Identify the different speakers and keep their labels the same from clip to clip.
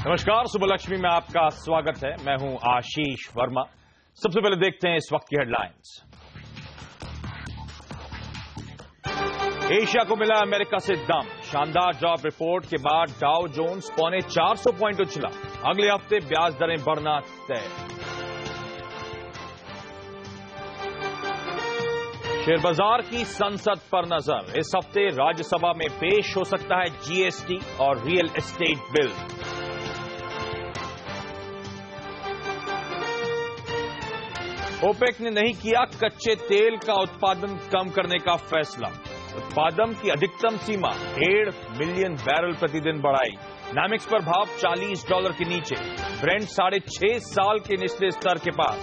Speaker 1: नमस्कार, सुबह लक्ष्मी में आपका स्वागत है। मैं हूं आशीष वर्मा। सबसे पहले देखते हैं इस वक्त की हेडलाइंस। एशिया को मिला अमेरिका से दम। शानदार जॉब रिपोर्ट के बाद डाउ जोन्स 450 पॉइंट उछला। अगले हफ्ते ब्याज दरें बढ़ना तय। शेयर बाजार की संसद पर नजर। इस हफ्ते राज्यसभा में पेश हो सकता है जीएसटी और रियल एस्टेट बिल। ओपेक ने नहीं किया कच्चे तेल का उत्पादन कम करने का फैसला। उत्पादन की अधिकतम सीमा 1.5 मिलियन बैरल प्रतिदिन बढ़ाई। नामिक्स पर भाव $40 के नीचे। ब्रेंट 6.5 साल के निचले स्तर के पास।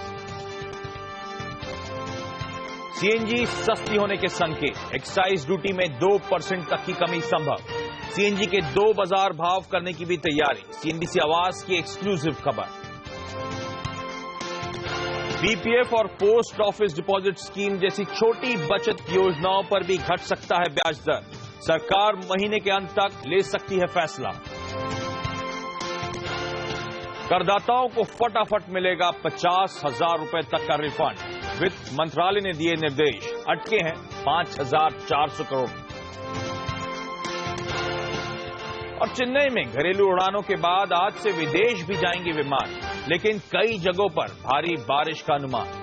Speaker 1: सीएनजी सस्ती होने के संकेत। एक्साइज ड्यूटी में 2% तक की कमी संभव। सीएनजी के 2 बाजार भाव करने की भी तैयारी। सीएनबीसी आवाज की एक्सक्लूसिव खबर। बीपीएफ और पोस्ट ऑफिस डिपॉजिट स्कीम जैसी छोटी बचत योजनाओं पर भी घट सकता है ब्याज दर। सरकार महीने के अंत तक ले सकती है फैसला। करदाताओं को फटाफट मिलेगा 50,000 रुपए तक का रिफंड। वित्त मंत्रालय ने दिए निर्देश। अटके हैं 5,400 करोड़। और चेन्नई में घरेलू उड़ानों के बाद आज से विदेश भी जाएंगे विमान, लेकिन कई जगहों पर भारी बारिश का अनुमान।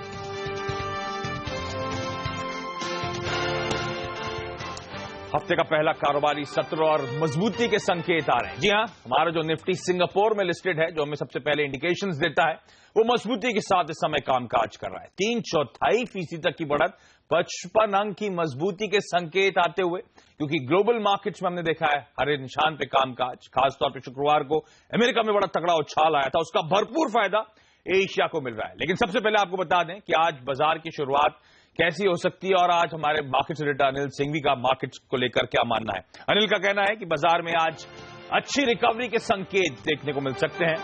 Speaker 1: हफ्ते का पहला कारोबारी सत्र और मजबूती के संकेत आ रहे हैं। जी हां, हमारा जो निफ्टी सिंगापुर में लिस्टेड है, जो हमें सबसे पहले इंडिकेशंस देता है, वो मजबूती के साथ इस समय कामकाज कर रहा है। 3/4% तक की बढ़त, 55 अंक की मजबूती के संकेत आते हुए, क्योंकि ग्लोबल मार्केट्स में हमने देखा है हरे निशान पे कामकाज। खासतौर पे शुक्रवार को अमेरिका में बड़ा तगड़ा उछाल आया था, उसका भरपूर फायदा एशिया को मिल रहा है। लेकिन सबसे पहले आपको बता दें कि आज बाजार की शुरुआत कैसी हो सकती है और आज हमारे मार्केट से रिलेटेड अनिल सिंघवी का मार्केट्स को लेकर क्या मानना है। अनिल का कहना है कि बाजार में आज अच्छी रिकवरी के संकेत देखने को मिल सकते हैं।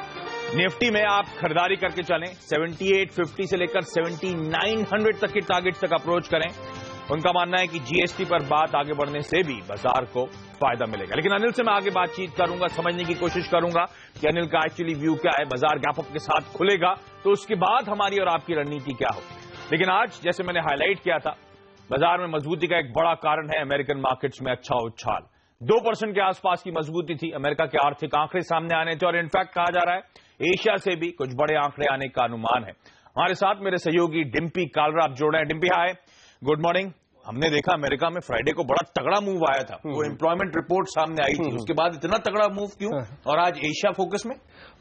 Speaker 1: निफ्टी में आप खरीदारी करके चलें, 7850 से लेकर 7900 तक के टारगेट तक अप्रोच करें। उनका मानना है कि जीएसटी पर बात आगे बढ़ने से भी बाजार को फायदा मिलेगा। लेकिन अनिल से मैं आगे बातचीत करूंगा, समझने की कोशिश करूंगा कि अनिल का एक्चुअली व्यू क्या है। बाजार गैप अप के साथ खुलेगा तो उसके बाद हमारी और आपकी रणनीति क्या हो। लेकिन आज जैसे मैंने हाईलाइट किया था, बाजार में मजबूती का एक बड़ा कारण है अमेरिकन मार्केट्स में अच्छा उछाल। 2% के आसपास की मजबूती थी। अमेरिका के आर्थिक आंकड़े सामने आने थे और इनफैक्ट कहा जा रहा है एशिया से भी कुछ बड़े आंकड़े आने का अनुमान है। हमारे साथ मेरे सहयोगी डिम्पी कालरा आप जोड़े हैं। डिम्पी हाय, गुड मॉर्निंग। हमने देखा अमेरिका में फ्राइडे को बड़ा तगड़ा मूव आया था, वो एम्प्लॉयमेंट रिपोर्ट सामने आई थी, उसके बाद इतना तगड़ा मूव क्यों? और आज एशिया फोकस में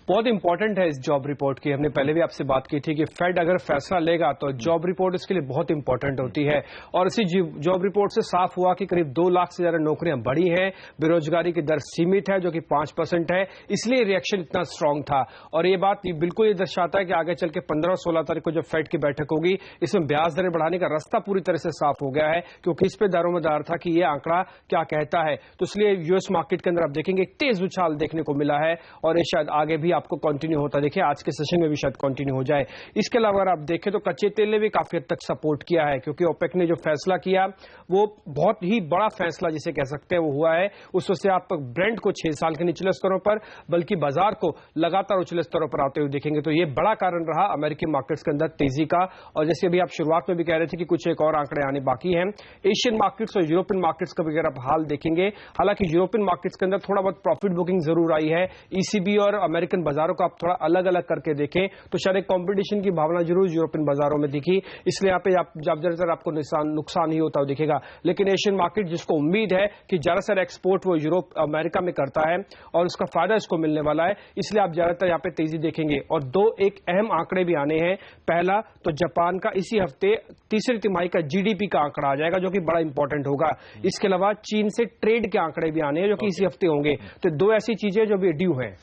Speaker 2: बहुत इंपॉर्टेंट है इस जॉब रिपोर्ट की। हमने पहले भी आपसे बात की थी कि फेड अगर फैसला लेगा तो जॉब रिपोर्ट इसके लिए बहुत इंपॉर्टेंट होती है। और इसी जॉब रिपोर्ट से साफ हुआ कि करीब 2 लाख से ज्यादा नौकरियां बढ़ी हैं। बेरोजगारी की दर सीमित है, जो कि 5% है, इसलिए रिएक्शन इतना स्ट्रांग था। और ये बात बिल्कुल ये दर्शाता है कि आगे चल के 15 और 16 तारीख को जब फेड की बैठक होगी, इसमें ब्याज दरें बढ़ाने का रास्ता पूरी तरह से साफ हो गया है, क्योंकि इस पे दारोमदार था कि ये आंकड़ा क्या कहता है। तो इसलिए यूएस मार्केट के अंदर आप देखेंगे एक तेज उछाल देखने को मिला है और ये शायद आगे भी आपको कंटिन्यू होता देखिए, आज के सेशन में भी शायद कंटिन्यू हो जाए। इसके अलावा अगर आप देखें तो कच्चे तेल ने भी काफी हद तक सपोर्ट किया है, क्योंकि ओपेक ने जो फैसला किया वो बहुत ही बड़ा फैसला जिसे कह सकते हैं वो हुआ है। उस वजह से आप ब्रेंट को 6 साल के निचले स्तरों पर, बल्कि बाजार को लगातार उछले स्तरों पर आते हुए देखेंगे। तो ये बड़ा कारण रहा अमेरिकी मार्केट्स के अंदर तेजी का। और जैसे अभी आप शुरुआत में भी कह रहे थे कि कुछ एक और आंकड़े आने बाकी हैं। एशियन मार्केट्स और यूरोपियन मार्केट्स का भी अगर आप हाल देखेंगे, हालांकि यूरोपियन मार्केट्स के अंदर थोड़ा बहुत प्रॉफिट बुकिंग जरूर आई है। ईसीबी और अमेरिकन बाजारों को आप थोड़ा अलग अलग करके देखें तो शायद एक कंपटीशन की भावना जरूर यूरोपियन बाजारों में दिखी, इसलिए यहाँ पे ज्यादातर आपको नुकसान ही होता दिखेगा। लेकिन एशियन मार्केट जिसको उम्मीद है कि ज्यादातर एक्सपोर्ट वो यूरोप अमेरिका में करता है और उसका फायदा इसको मिलने वाला है, इसलिए आप ज्यादातर यहाँ पे तेजी देखेंगे। और 2 एक अहम आंकड़े भी आने हैं। पहला तो जापान का इसी हफ्ते तीसरी तिमाही का जीडीपी का आंकड़ा आ जाएगा, जो कि बड़ा इंपॉर्टेंट होगा। इसके अलावा चीन से ट्रेड के आंकड़े भी आने हैं, जो कि इसी हफ्ते होंगे। तो 2 ऐसी चीजें जो भी ड्यू है।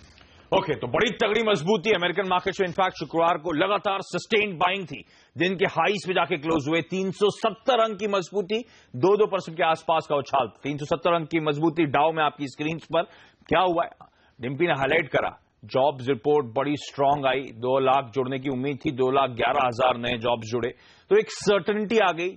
Speaker 1: ओके, तो बड़ी तगड़ी मजबूती अमेरिकन मार्केट में। इनफैक्ट शुक्रवार को लगातार सस्टेन्ड बाइंग थी, दिन के हाईस पे जाके क्लोज हुए। 370 अंक की मजबूती, 2% के आसपास का उछाल। 370 अंक की मजबूती डाउ में आपकी स्क्रीन पर क्या हुआ है, डिम्पी ने हाईलाइट करा। जॉब्स रिपोर्ट बड़ी स्ट्रांग आई, 2 लाख जुड़ने की उम्मीद थी, 2,11,000 नए जॉब्स जुड़े, तो एक सर्टेनिटी आ गई।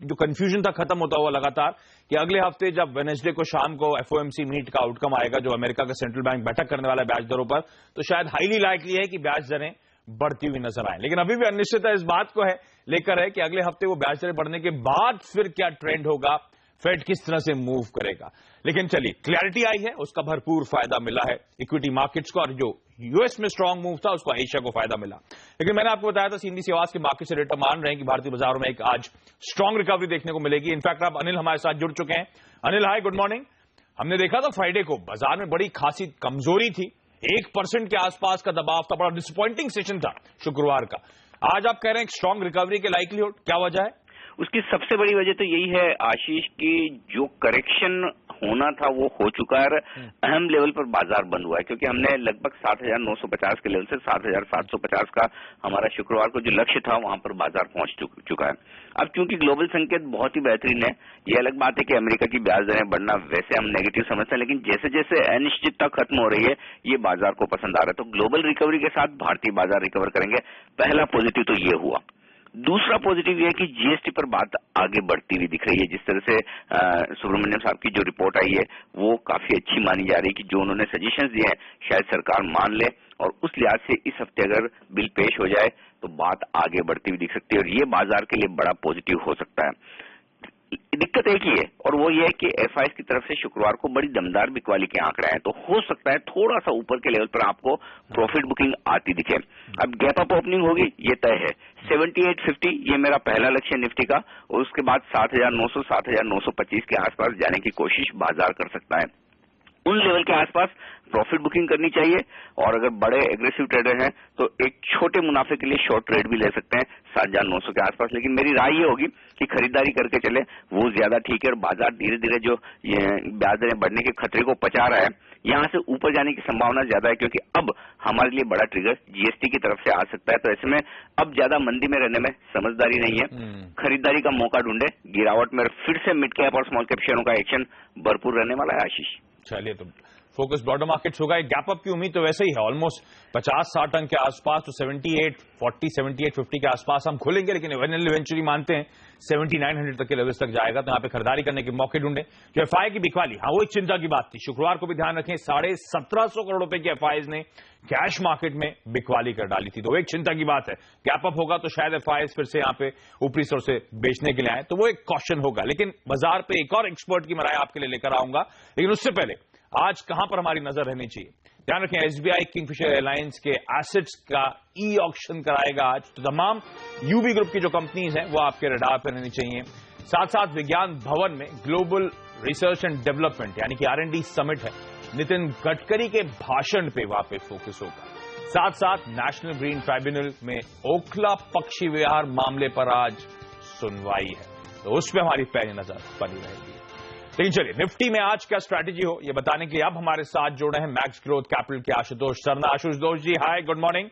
Speaker 1: जो कंफ्यूजन था खत्म होता हुआ लगातार कि अगले हफ्ते जब वेडनेसडे को शाम को एफओएमसी मीट का आउटकम आएगा, जो अमेरिका का सेंट्रल बैंक बैठक करने वाला है ब्याज दरों पर, तो शायद हाईली लाइकली है कि ब्याज दरें बढ़ती हुई नजर आए। लेकिन अभी भी अनिश्चितता इस बात को लेकर है कि अगले हफ्ते वो ब्याज दरें बढ़ने के बाद फिर क्या ट्रेंड होगा, फेड किस तरह से मूव करेगा। लेकिन चलिए, क्लैरिटी आई है, उसका भरपूर फायदा मिला है इक्विटी मार्केट्स को, और जो यूएस में स्ट्रांग मूव था उसको एशिया को फायदा मिला। लेकिन मैंने आपको बताया था सीएनबीसी आवाज के मार्केट से डेटा मान रहे हैं कि भारतीय बाजारों में एक आज स्ट्रांग रिकवरी देखने को मिलेगी। इनफैक्ट आप अनिल हमारे साथ जुड़ चुके हैं। अनिल, हाय, गुड मॉर्निंग। हमने देखा था फ्राइडे को बाजार में बड़ी खासी कमजोरी थी, 1% के आसपास का दबाव था, बड़ा डिसअपॉइंटिंग सेशन था शुक्रवार का। आज आप कह रहे हैं स्ट्रांग रिकवरी के लाइकलीहुड, क्या वजह है?
Speaker 3: उसकी सबसे बड़ी वजह तो यही है आशीष की जो करेक्शन होना था वो हो चुका है। अहम लेवल पर बाजार बंद हुआ है, क्योंकि हमने लगभग 7,950 के लेवल से 7,750 का हमारा शुक्रवार को जो लक्ष्य था वहां पर बाजार पहुंच चुका है। अब चूंकि ग्लोबल संकेत बहुत ही बेहतरीन है, ये अलग बात है कि अमेरिका की ब्याज दरें बढ़ना वैसे हम नेगेटिव समझते हैं, लेकिन जैसे जैसे अनिश्चितता खत्म हो रही है ये बाजार को पसंद आ रहा है। तो ग्लोबल रिकवरी के साथ भारतीय बाजार रिकवर करेंगे, पहला पॉजिटिव तो ये हुआ। दूसरा पॉजिटिव ये है कि जीएसटी पर बात आगे बढ़ती हुई दिख रही है। जिस तरह से सुब्रमण्यम साहब की जो रिपोर्ट आई है वो काफी अच्छी मानी जा रही है कि जो उन्होंने सजेशंस दिए हैं शायद सरकार मान ले, और उस लिहाज से इस हफ्ते अगर बिल पेश हो जाए तो बात आगे बढ़ती हुई दिख सकती है, और ये बाजार के लिए बड़ा पॉजिटिव हो सकता है। दिक्कत एक ही है, और वो ये है कि एफआईएस की तरफ से शुक्रवार को बड़ी दमदार बिकवाली के आंकड़े हैं, तो हो सकता है थोड़ा सा ऊपर के लेवल पर आपको प्रॉफिट बुकिंग आती दिखे। अब गैप अप ओपनिंग होगी ये तय है, 7850 ये मेरा पहला लक्ष्य है निफ्टी का, और उसके बाद 7,900 7,925 के आसपास जाने की कोशिश बाजार कर सकता है। उन लेवल के आसपास प्रॉफिट बुकिंग करनी चाहिए, और अगर बड़े एग्रेसिव ट्रेडर हैं तो एक छोटे मुनाफे के लिए शॉर्ट ट्रेड भी ले सकते हैं 7,900 के आसपास। लेकिन मेरी राय ये होगी कि खरीदारी करके चले, वो ज्यादा ठीक है, और बाजार धीरे धीरे जो ब्याज दरें बढ़ने के खतरे को पचा रहा है, यहां से ऊपर जाने की संभावना ज्यादा है, क्योंकि अब हमारे लिए बड़ा ट्रिगर जीएसटी की तरफ से आ सकता है। तो ऐसे में अब ज्यादा मंदी में रहने में समझदारी नहीं है, खरीदारी का मौका ढूंढे। गिरावट में फिर से मिड कैप और स्मॉल कैप शेयरों का एक्शन भरपूर रहने वाला है आशीष।
Speaker 1: चलिए, तो फोकस ब्रॉडर मार्केट्स होगा। गैप अप की उम्मीद तो वैसे ही है, ऑलमोस्ट 50-60 अंक के आसपास, तो 7840 7850 के आसपास हम खुलेंगे, लेकिन इवेंचुअली मानते हैं 7900 तक के लेवल्स तक जाएगा, तो यहां पे खरीदारी करने के मौके ढूंढे। जो एफआई की बिकवाली, हाँ वो एक चिंता की बात थी, शुक्रवार को भी ध्यान रखें 1750 करोड़ रुपए की एफआईज ने कैश मार्केट में बिकवाली कर डाली थी, तो वो एक चिंता की बात है। गैप अप होगा तो शायद एफआईज फिर से यहाँ पे ऊपरी स्तर से बेचने के लिए आए, तो वो एक कॉशन होगा। लेकिन बाजार पे एक और एक्सपर्ट की मैं राय आपके लिए लेकर आऊंगा, लेकिन उससे पहले आज कहां पर हमारी नजर रहनी चाहिए? ध्यान रखें, एसबीआई किंगफिशर एयरलाइंस के एसेट्स का ई ऑक्शन कराएगा आज, तो तमाम यूबी ग्रुप की जो कंपनीज हैं वो आपके रडार पर रहनी चाहिए। साथ साथ विज्ञान भवन में ग्लोबल रिसर्च एंड डेवलपमेंट यानी कि R&D समिट है, नितिन गडकरी के भाषण पे वहां पे फोकस होगा। साथ साथ नेशनल ग्रीन ट्राइब्यूनल में ओखला पक्षी विहार मामले पर आज सुनवाई है, तो उस पर हमारी पैनी नजर बनी रहेगी। लेकिन चलिए, निफ्टी में आज क्या स्ट्रैटेजी हो ये बताने के लिए अब हमारे साथ जुड़े हैं मैक्स ग्रोथ कैपिटल के आशुतोष सरना। आशुतोष जी, हाय, गुड मॉर्निंग।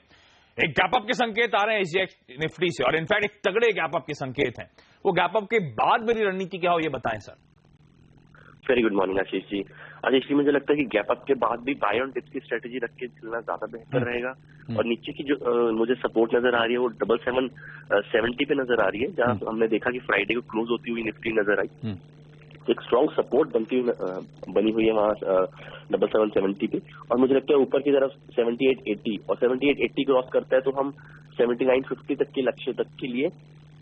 Speaker 1: एक गैप अप के संकेत आ रहे हैं एसजीएक्स निफ्टी से, और इनफैक्ट एक तगड़े गैप अप के संकेत हैं, वो गैप अप के बाद मेरी रणनीति क्या हो ये बताएं sir.
Speaker 4: Very good morning Ashish ji. Ashish ji, मुझे लगता है कि गैप अप के बाद भी बाय ऑन डिप्स की स्ट्रेटेजी रख के चलना ज्यादा बेहतर रहेगा, और नीचे की जो मुझे सपोर्ट नजर आ रही है वो 7770 पे नजर आ रही है, जहां हमने देखा कि फ्राइडे को क्लोज होती हुई निफ्टी नजर आई, एक स्ट्रॉन्ग सपोर्ट बनी हुई है वहां 7770 पे, और मुझे लगता है ऊपर की तरफ 7880, और 7880 क्रॉस करता है तो हम 7950 तक के लक्ष्य तक के लिए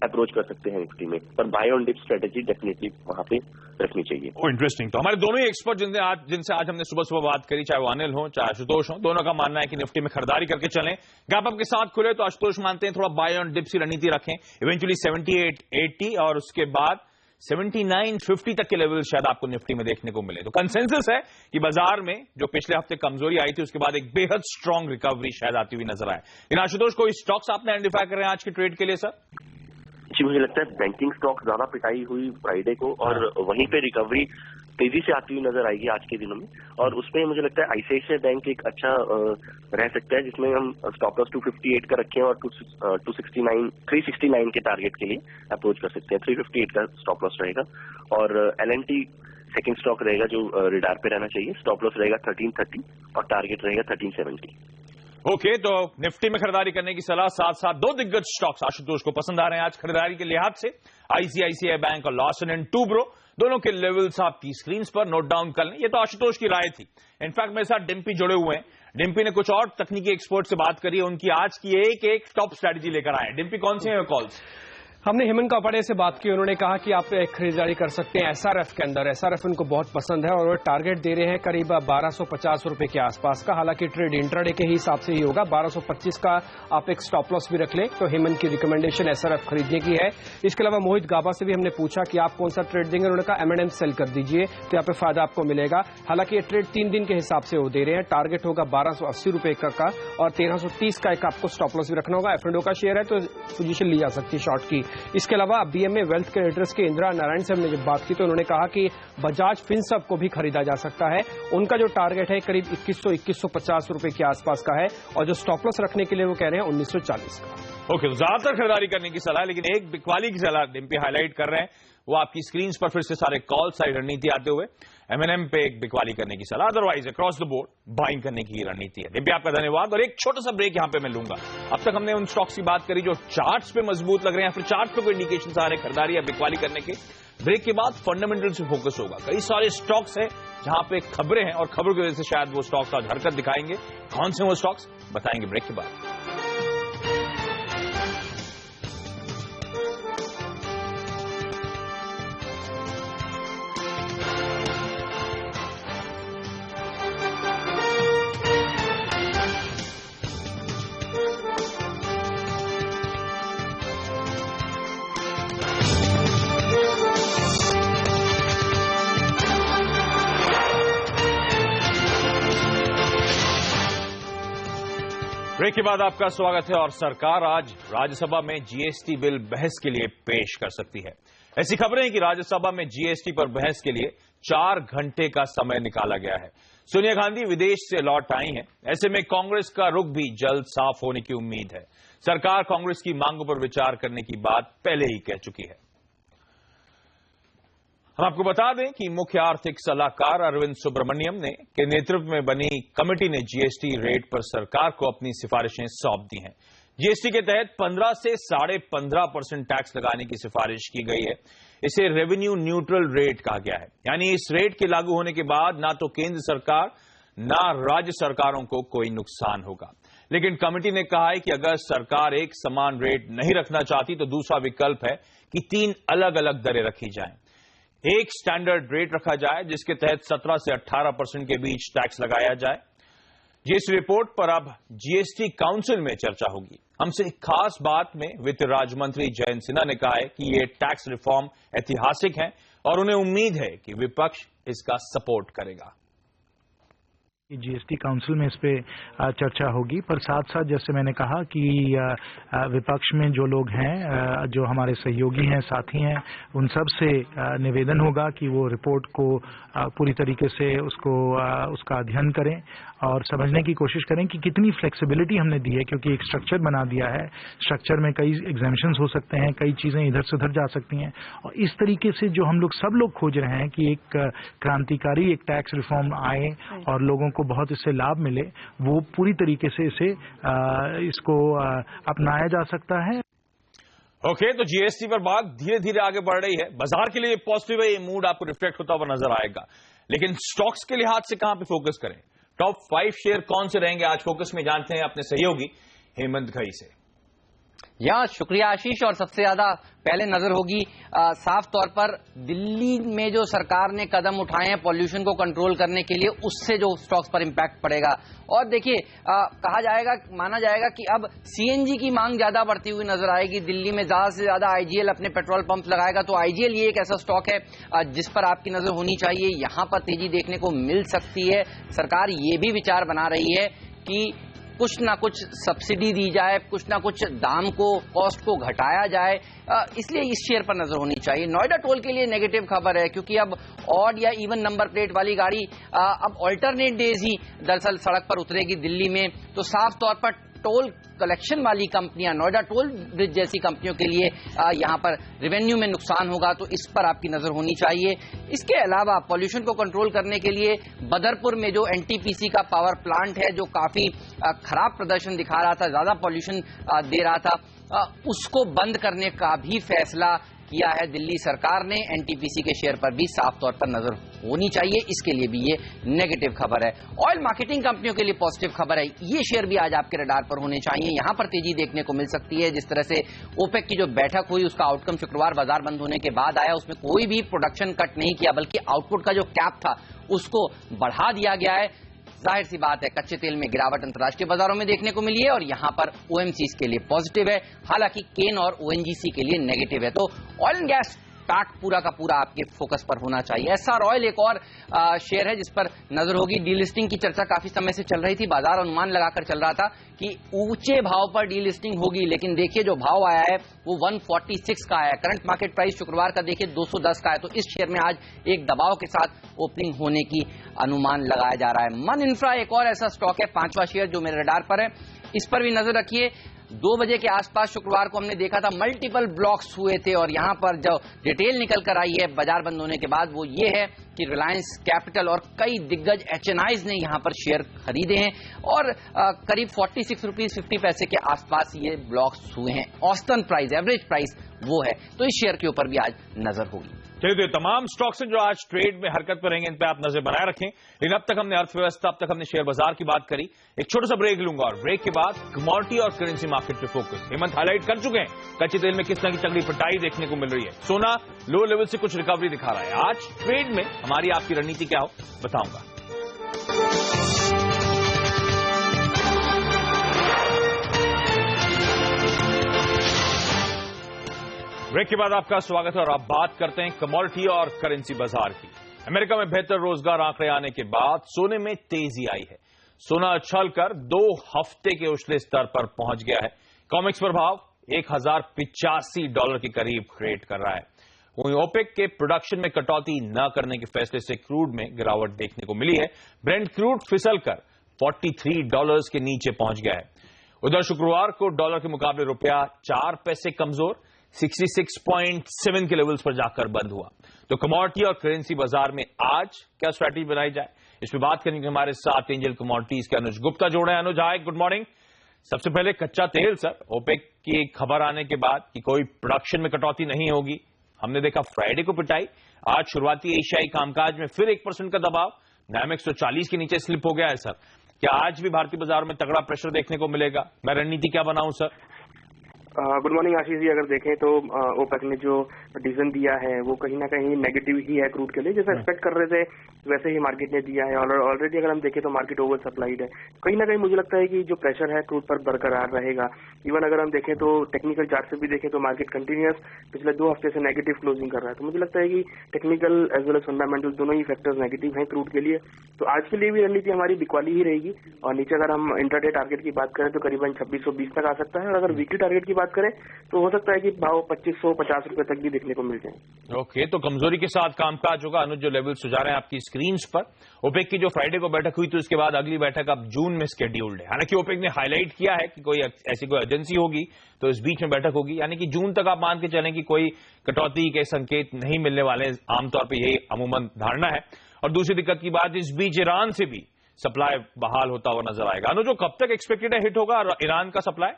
Speaker 4: अप्रोच कर सकते हैं निफ्टी में, पर buy on dip strategy definitely वहां पे रखनी चाहिए।
Speaker 1: इंटरेस्टिंग। तो हमारे दोनों ही एक्सपर्ट जिनसे आज हमने सुबह सुबह बात करी, चाहे वो अनिल हो चाहे आशुतोष हो, दोनों का मानना है कि निफ्टी में खरीदारी करके चलें। गैप अप के साथ खुले तो आशुतोष मानते हैं थोड़ा बाय ऑन डिप की रणनीति रखें, इवेंचुअली 7880 और उसके बाद 7950 तक के लेवल शायद आपको निफ्टी में देखने को मिले। तो कंसेंसस है कि बाजार में जो पिछले हफ्ते कमजोरी आई थी उसके बाद एक बेहद स्ट्रांग रिकवरी शायद आती हुई नजर आए। इन आशुतोष, कोई स्टॉक्स आपने आइडेंटिफाई कर रहे हैं आज के ट्रेड के लिए सर?
Speaker 4: जी, मुझे लगता है बैंकिंग स्टॉक ज्यादा पिटाई हुई फ्राइडे को, और वहीं पे रिकवरी तेजी से आती हुई नजर आएगी आज के दिनों में, और उसमें मुझे लगता है आईसीआईसीआई बैंक एक अच्छा रह सकता है, जिसमें हम स्टॉप लॉस 258 का रखें और 369 के टारगेट के लिए अप्रोच कर सकते हैं। 358 का स्टॉप लॉस रहेगा, और L&T सेकंड स्टॉक रहेगा जो रिडार पे रहना चाहिए। स्टॉप लॉस रहेगा 1330 और टारगेट रहेगा 1370।
Speaker 1: ओके, तो निफ्टी में खरीदारी करने की सलाह, साथ साथ दो दिग्गज स्टॉक्स आशुतोष को पसंद आ रहे हैं आज खरीदारी के लिहाज से, आईसीआईसीआई बैंक और लॉसन एंड टूब्रो। दोनों के लेवल्स आपकी स्क्रीन पर नोट डाउन कर लें। ये तो आशुतोष की राय थी। इनफैक्ट मेरे साथ डिम्पी जुड़े हुए हैं। डिम्पी ने कुछ और तकनीकी एक्सपर्ट से बात करी है, उनकी आज की एक टॉप स्ट्रेटजी लेकर आए। डिम्पी, कौन से हैं कॉल्स?
Speaker 2: हमने हेमंत कापड़े से बात की। उन्होंने कहा कि आप एक खरीदारी कर सकते हैं एसआरएफ के अंदर। एसआरएफ उनको बहुत पसंद है और वो टारगेट दे रहे हैं करीब 1250 रुपए के आसपास का। हालांकि ट्रेड इंट्राडे के हिसाब से ही होगा। 1225 का आप एक स्टॉप लॉस भी रख लें। तो हेमंत की रिकमेंडेशन एसआरएफ खरीदने की है। इसके अलावा मोहित गाबा से भी हमने पूछा कि आप कौन सा ट्रेड देंगे। उन्होंने कहा M&M सेल कर दीजिए, तो यहाँ पे फायदा आपको मिलेगा। हालांकि ये ट्रेड 3 दिन के हिसाब से वो दे रहे हैं। टारगेट होगा 1280 रुपए का और 1330 का एक आपको स्टॉप लॉस भी रखना होगा। F&O का शेयर है तो पोजीशन ली जा सकती है शॉर्ट की। इसके अलावा बीएमए वेल्थ क्रिएटर्स के इंदिरा नारायण से हमने जब बात की तो उन्होंने कहा कि बजाज फिनसर्व को भी खरीदा जा सकता है। उनका जो टारगेट है करीब 2150 रुपए के आसपास का है और जो स्टॉप लॉस रखने के लिए वो कह रहे हैं 1940 का।
Speaker 1: ओके, तो ज्यादातर खरीदारी करने की सलाह, लेकिन एक बिकवाली की सलाह डिम्पी हाईलाइट कर रहे हैं। वो आपकी स्क्रीन पर फिर से सारे कॉल साइड रणनीति आते हुए M&M पे एक बिकवाली करने की सलाह, otherwise across the board buying करने की रणनीति है। डिम्पी, आपका धन्यवाद। और एक छोटा सा ब्रेक यहां पे मैं लूंगा। अब तक हमने उन स्टॉक्स की बात करी जो चार्ट्स पे मजबूत लग रहे हैं, फिर चार्ट पे कोई इंडिकेशन आ रहे हैं खरीदारी या बिकवाली करने के। ब्रेक के बाद फंडामेंटल से फोकस होगा। कई सारे स्टॉक्स हैं जहां पे खबरें हैं और खबरों की वजह से शायद वो स्टॉक्स आज हरकत दिखाएंगे। कौन से वो स्टॉक्स बताएंगे ब्रेक के बाद। ब्रेक के बाद आपका स्वागत है। और सरकार आज राज्यसभा में जीएसटी बिल बहस के लिए पेश कर सकती है। ऐसी खबरें हैं कि राज्यसभा में जीएसटी पर बहस के लिए 4 घंटे का समय निकाला गया है। सोनिया गांधी विदेश से लौट आई हैं। ऐसे में कांग्रेस का रुख भी जल्द साफ होने की उम्मीद है। सरकार कांग्रेस की मांगों पर विचार करने की बात पहले ही कह चुकी है। हम आपको बता दें कि मुख्य आर्थिक सलाहकार अरविंद सुब्रमण्यम के नेतृत्व में बनी कमेटी ने जीएसटी रेट पर सरकार को अपनी सिफारिशें सौंप दी हैं। जीएसटी के तहत 15 से 15.5% टैक्स लगाने की सिफारिश की गई है। इसे रेवेन्यू न्यूट्रल रेट कहा गया है, यानी इस रेट के लागू होने के बाद ना तो केंद्र सरकार ना राज्य सरकारों को कोई नुकसान होगा। लेकिन कमेटी ने कहा है कि अगर सरकार एक समान रेट नहीं रखना चाहती तो दूसरा विकल्प है कि 3 अलग अलग दरें रखी जाएं। एक स्टैंडर्ड रेट रखा जाए जिसके तहत 17 से 18% के बीच टैक्स लगाया जाए। जिस रिपोर्ट पर अब जीएसटी काउंसिल में चर्चा होगी। हमसे खास बात में वित्त राज्य मंत्री जयंत सिन्हा ने कहा है कि ये टैक्स रिफॉर्म ऐतिहासिक है और उन्हें उम्मीद है कि विपक्ष इसका सपोर्ट करेगा।
Speaker 5: जीएसटी काउंसिल में इस पे चर्चा होगी, पर साथ साथ जैसे मैंने कहा कि विपक्ष में जो लोग हैं, जो हमारे सहयोगी हैं, साथी हैं, उन सब से निवेदन होगा कि वो रिपोर्ट को पूरी तरीके से उसका अध्ययन करें और समझने की कोशिश करें कि कितनी फ्लेक्सिबिलिटी हमने दी है, क्योंकि एक स्ट्रक्चर बना दिया है। स्ट्रक्चर में कई एग्जामिशंस हो सकते हैं, कई चीजें इधर से उधर जा सकती हैं और इस तरीके से जो हम लोग सब लोग खोज रहे हैं कि एक क्रांतिकारी एक टैक्स रिफॉर्म आए और लोगों को बहुत इससे लाभ मिले, वो पूरी तरीके से इसको अपनाया जा सकता है।
Speaker 1: ओके, तो जीएसटी पर बात धीरे धीरे आगे बढ़ रही है। बाजार के लिए पॉजिटिव है, ये मूड आपको रिफ्लेक्ट होता हुआ नजर आएगा। लेकिन स्टॉक्स के लिहाज से कहां पे फोकस करें? टॉप 5 शेयर कौन से रहेंगे आज फोकस में, जानते हैं अपने सहयोगी हेमंत घई से।
Speaker 6: शुक्रिया आशीष। और सबसे ज्यादा पहले नजर होगी साफ तौर पर दिल्ली में जो सरकार ने कदम उठाए हैं पॉल्यूशन को कंट्रोल करने के लिए, उससे जो स्टॉक्स पर इंपैक्ट पड़ेगा। और देखिए माना जाएगा कि अब सीएनजी की मांग ज्यादा बढ़ती हुई नजर आएगी। दिल्ली में ज्यादा से ज्यादा आईजीएल अपने पेट्रोल पंप लगाएगा, तो आईजीएल ये एक ऐसा स्टॉक है जिस पर आपकी नजर होनी चाहिए। यहां पर तेजी देखने को मिल सकती है। सरकार ये भी विचार बना रही है कि कुछ ना कुछ सब्सिडी दी जाए, कुछ ना कुछ दाम को, कॉस्ट को घटाया जाए, इसलिए इस शेयर पर नजर होनी चाहिए। नोएडा टोल के लिए नेगेटिव खबर है, क्योंकि अब ऑड या इवन नंबर प्लेट वाली गाड़ी अब ऑल्टरनेट डेज ही दरअसल सड़क पर उतरेगी दिल्ली में। तो साफ तौर पर टोल कलेक्शन वाली कंपनियां, नोएडा टोल ब्रिज जैसी कंपनियों के लिए यहां पर रेवेन्यू में नुकसान होगा, तो इस पर आपकी नजर होनी चाहिए। इसके अलावा पॉल्यूशन को कंट्रोल करने के लिए बदरपुर में जो एनटीपीसी का पावर प्लांट है, जो काफी खराब प्रदर्शन दिखा रहा था, ज्यादा पॉल्यूशन दे रहा था, उसको बंद करने का भी फैसला किया है दिल्ली सरकार ने। एनटीपीसी के शेयर पर भी साफ तौर पर नजर होनी चाहिए, इसके लिए भी ये नेगेटिव खबर है। ऑयल मार्केटिंग कंपनियों के लिए पॉजिटिव खबर है, ये शेयर भी आज आपके रडार पर होने चाहिए। यहां पर तेजी देखने को मिल सकती है। जिस तरह से ओपेक की जो बैठक हुई उसका आउटकम शुक्रवार बाजार बंद होने के बाद आया, उसमें कोई भी प्रोडक्शन कट नहीं किया, बल्कि आउटपुट का जो कैप था उसको बढ़ा दिया गया है। जाहिर सी बात है कच्चे तेल में गिरावट अंतर्राष्ट्रीय बाजारों में देखने को मिली है और यहां पर ओएमसीज के लिए पॉजिटिव है, हालांकि केन और ओएनजीसी के लिए नेगेटिव है। तो ऑयल एंड गैस पैक पूरा का पूरा आपके फोकस पर होना चाहिए। एसआर ऑयल एक और शेयर है जिस पर नजर होगी। डीलिस्टिंग की चर्चा काफी समय से चल रही थी, बाजार अनुमान लगाकर चल रहा था कि ऊंचे भाव पर डीलिस्टिंग होगी, लेकिन देखिए जो भाव आया है वो 146 का आया है। करंट मार्केट प्राइस शुक्रवार का देखिए 210 का है, तो इस शेयर में आज एक दबाव के साथ ओपनिंग होने की अनुमान लगाया जा रहा है। मन इंफ्रा एक और ऐसा स्टॉक है, 5वां शेयर जो मेरे रडार पर है, इस पर भी नजर रखिए। 2 बजे के आसपास शुक्रवार को हमने देखा था मल्टीपल ब्लॉक्स हुए थे और यहां पर जो डिटेल निकल कर आई है बाजार बंद होने के बाद वो ये है कि रिलायंस कैपिटल और कई दिग्गज एचएनआईज ने यहां पर शेयर खरीदे हैं और करीब 46 रुपीज 50 पैसे के आसपास ये ब्लॉक्स हुए हैं। औसतन प्राइस, एवरेज प्राइस वो है, तो इस शेयर के ऊपर भी आज नजर होगी।
Speaker 1: चलिए, तो तमाम स्टॉक्स जो आज ट्रेड में हरकत पर रहेंगे इन पे आप नजर बनाए रखें। लेकिन अब तक हमने अर्थव्यवस्था, अब तक हमने शेयर बाजार की बात करी। एक छोटा सा ब्रेक लूंगा और ब्रेक के बाद कमोडिटी और करेंसी मार्केट पे फोकस। हेमंत हाईलाइट कर चुके हैं कच्चे तेल में किस तरह की तगड़ी पिटाई देखने को मिल रही है। सोना लो लेवल से कुछ रिकवरी दिखा रहा है। आज ट्रेड में हमारी आपकी रणनीति क्या हो बताऊंगा। ब्रेक के बाद आपका स्वागत है और आप बात करते हैं कमोडिटी और करेंसी बाजार की। अमेरिका में बेहतर रोजगार आंकड़े आने के बाद सोने में तेजी आई है। सोना उछलकर 2 हफ्ते के उछले स्तर पर पहुंच गया है। कॉमेक्स पर भाव $1085 के करीब ट्रेड कर रहा है। वहीं ओपेक के प्रोडक्शन में कटौती न करने के फैसले से क्रूड में गिरावट देखने को मिली है। ब्रेंट क्रूड फिसलकर $43 के नीचे पहुंच गया है। उधर शुक्रवार को डॉलर के मुकाबले रुपया 4 पैसे कमजोर 66.7 के लेवल्स पर जाकर बंद हुआ। तो कमोडिटी और करेंसी बाजार में आज क्या स्ट्रैटेजी बनाई जाए, इस पर बात करने के हमारे साथ एंजल कमोडिटीज के अनुज गुप्ता जोड़े हैं। अनुज, हाय, गुड मॉर्निंग। सबसे पहले कच्चा तेल सर, ओपेक की खबर आने के बाद कि कोई प्रोडक्शन में कटौती नहीं होगी, हमने देखा फ्राइडे को पिटाई, आज शुरुआती एशियाई कामकाज में फिर 1% का दबाव, नामेक्स 140 के नीचे स्लिप हो गया है। सर, क्या आज भी भारतीय बाजार में तगड़ा प्रेशर देखने को मिलेगा? मैं रणनीति क्या बनाऊं sir?
Speaker 7: Good morning Ashish ji. अगर देखें तो ओपेक ने जो डिसीजन दिया है वो कहीं ना कहीं नेगेटिव ही है क्रूड के लिए। जैसा एक्सपेक्ट कर रहे थे वैसे ही मार्केट ने दिया है। ऑलरेडी अगर हम देखें तो मार्केट ओवर सप्लाइड है। कहीं ना कहीं मुझे लगता है कि जो प्रेशर है क्रूड पर बरकरार रहेगा। इवन अगर हम देखें तो टेक्निकल चार्ट से भी देखें तो मार्केट कंटिन्यूअस पिछले 2 हफ्ते से नेगेटिव क्लोजिंग कर रहा है। तो मुझे लगता है कि technical as well as fundamental दोनों ही फैक्टर्स नेगेटिव हैं क्रूड के लिए। तो आज के लिए भी रणनीति हमारी बिकवाली ही रहेगी। और नीचे अगर हम इंट्राडे टारगेट की बात करें तो करीबन 2620 तक आ सकता है। और अगर वीकली टारगेट की बात करें तो हो सकता है कि भाव 2550 रुपए तक भी देखने को मिल जाए।
Speaker 1: ओके, तो कमजोरी के साथ कामकाज होगा। अनुज, जो लेवल सुझा रहे हैं आपकी स्क्रीन पर, ओपेक की जो फ्राइडे को बैठक हुई तो उसके बाद अगली बैठक अब जून में स्केड्यूल्ड है। हालांकि ओपेक ने हाईलाइट किया है कि कोई ऐसी कोई एजेंसी होगी तो इस बीच में बैठक होगी, यानी कि जून तक आप मान के चलें कि कोई कटौती के संकेत नहीं मिलने वाले। आमतौर पर यही अमूमन धारणा है। और दूसरी दिक्कत की बात, इस बीच ईरान से भी सप्लाई बहाल होता हुआ नजर आएगा। अनुज, जो कब तक एक्सपेक्टेड है हिट होगा ईरान का सप्लाई?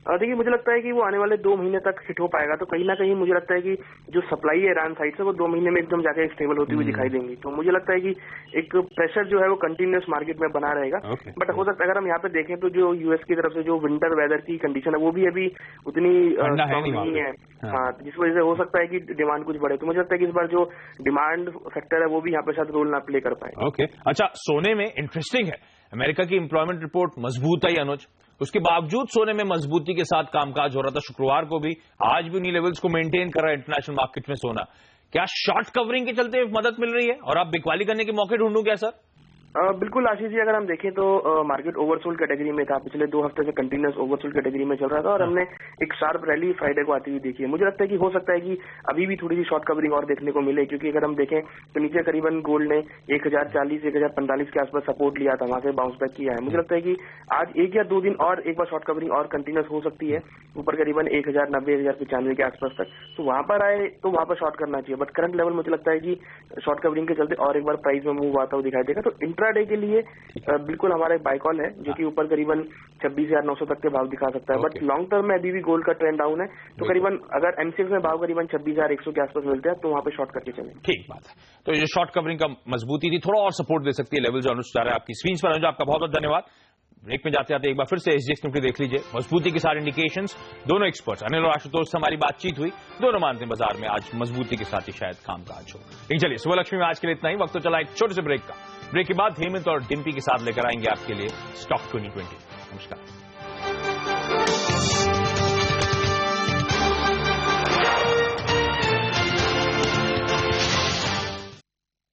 Speaker 7: देखिए, मुझे लगता है कि वो आने वाले 2 महीने तक हिट हो पाएगा। तो कहीं ना कहीं मुझे लगता है कि जो सप्लाई है ईरान साइड से वो 2 महीने में एकदम जाकर स्टेबल होती हुई दिखाई देंगी। तो मुझे लगता है कि एक प्रेशर जो है वो कंटिन्यूस मार्केट में बना रहेगा। बट हो सकता है अगर हम यहाँ पे देखें तो जो यूएस की तरफ से जो विंटर वेदर की कंडीशन है वो भी अभी उतनी नहीं है। हाँ, जिस वजह से हो सकता है कि डिमांड कुछ बढ़े। तो मुझे लगता है कि इस बार जो डिमांड फैक्टर है वो भी यहाँ पे शायद रोल ना प्ले कर पाए।
Speaker 1: ओके, अच्छा, सोने में इंटरेस्टिंग है, अमेरिका की एम्प्लॉयमेंट रिपोर्ट मजबूत आई अनुज, उसके बावजूद सोने में मजबूती के साथ कामकाज हो रहा था शुक्रवार को भी, आज भी उन्हीं लेवल्स को मेंटेन कर रहा है इंटरनेशनल मार्केट में सोना। क्या शॉर्ट कवरिंग के चलते मदद मिल रही है और आप बिकवाली करने के मौके ढूंढूं क्या सर?
Speaker 7: बिल्कुल आशीष जी, अगर हम देखें तो मार्केट ओवरसोल्ड कैटेगरी में था, पिछले 2 हफ्ते से कंटिन्यूस ओवरसोल्ड कैटेगरी में चल रहा था और हमने एक शार्प रैली फ्राइडे को आती हुई देखी है। मुझे लगता है कि हो सकता है कि अभी भी थोड़ी सी शॉर्ट कवरिंग और देखने को मिले, क्योंकि अगर हम देखें तो नीचे करीबन गोल्ड ने 1040 1045 के आसपास सपोर्ट लिया था, वहां से बाउंस बैक किया है। मुझे लगता है कि आज 1 या 2 दिन और एक बार शॉर्ट कवरिंग और कंटिन्यूस हो सकती है, ऊपर करीबन 1090 1095 के आसपास तक, तो वहां पर आए तो वहां पर शॉर्ट करना चाहिए। बट करंट लेवल मुझे लगता है कि शॉर्ट कवरिंग के चलते और एक बार प्राइस में मूव आता हुआ दिखाई देगा। तो इंट्राडे के लिए बिल्कुल हमारा एक बाय कॉल है, जो कि ऊपर करीबन 26,900 तक के भाव दिखा सकता है। बट लॉन्ग टर्म में अभी भी गोल्ड का ट्रेंड डाउन है, तो करीबन अगर एमसीएक्स में भाव करीबन 26,100 के आसपास मिलते हैं तो वहां पे शॉर्ट करके चलें।
Speaker 1: ठीक बात है। तो ये शॉर्ट कवरिंग का मजबूती थी, थोड़ा और सपोर्ट दे सकती है लेवल जो अनुज चाह रहा है। आपकी स्क्रीन पर अनुज, आपका बहुत बहुत धन्यवाद। ब्रेक में जाते जाते एक बार फिर से एसजीएक्स निफ्टी देख लीजिए, मजबूती के सारे इंडिकेशंस। दोनों एक्सपर्ट्स अनिल और आशुतोष से हमारी बातचीत हुई, दोनों मानते हैं बाजार में आज मजबूती के साथ ही शायद कामकाज हो। लेकिन चलिए, सुबह लक्ष्मी में आज के लिए इतना ही। वक्त तो चला एक छोटे से ब्रेक का। ब्रेक के बाद हेमंत और डिम्पी के साथ लेकर आएंगे आपके लिए स्टॉक 2020। नमस्कार।